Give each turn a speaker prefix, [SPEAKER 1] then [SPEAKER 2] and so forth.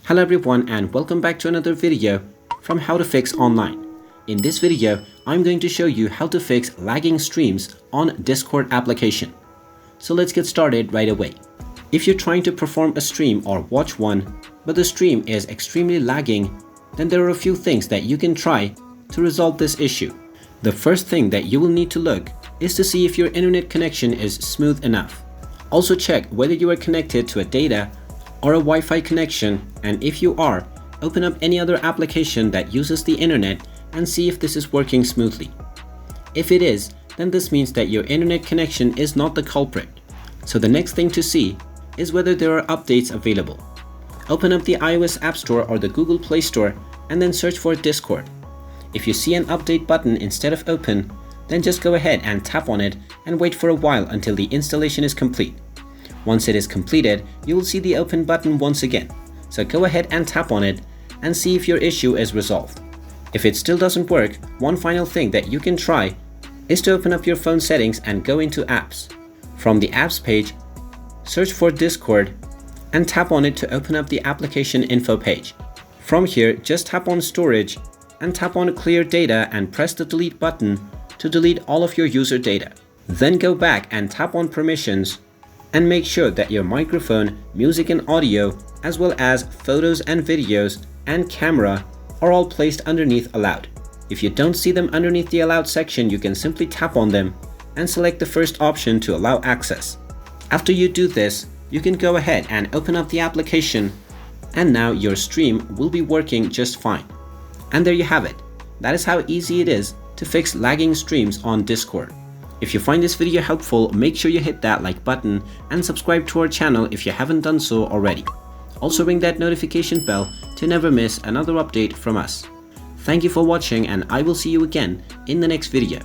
[SPEAKER 1] Hello everyone and welcome back to another video from How to Fix Online. In this video, I'm going to show you how to fix lagging streams on Discord application. So let's get started right away. If you're trying to perform a stream or watch one, but the stream is extremely lagging, then there are a few things that you can try to resolve this issue. The first thing that you will need to look is to see if your internet connection is smooth enough. Also check whether you are connected to a data or a Wi-Fi connection, and if you are, open up any other application that uses the internet and see if this is working smoothly. If it is, then this means that your internet connection is not the culprit. So the next thing to see is whether there are updates available. Open up the iOS App Store or the Google Play Store and then search for Discord. If you see an update button instead of open, then just go ahead and tap on it and wait for a while until the installation is complete. Once it is completed, you will see the open button once again. So go ahead and tap on it and see if your issue is resolved. If it still doesn't work, one final thing that you can try is to open up your phone settings and go into apps. From the apps page, search for Discord and tap on it to open up the application info page. From here, just tap on storage and tap on clear data and press the delete button to delete all of your user data. Then go back and tap on permissions and make sure that your microphone, music and audio, as well as photos and videos and camera are all placed underneath allowed. If you don't see them underneath the allowed section, you can simply tap on them and select the first option to allow access. After you do this, you can go ahead and open up the application, and now your stream will be working just fine. And there you have it. That is how easy it is to fix lagging streams on Discord. If you find this video helpful, make sure you hit that like button and subscribe to our channel if you haven't done so already. Also ring that notification bell to never miss another update from us. Thank you for watching, and I will see you again in the next video.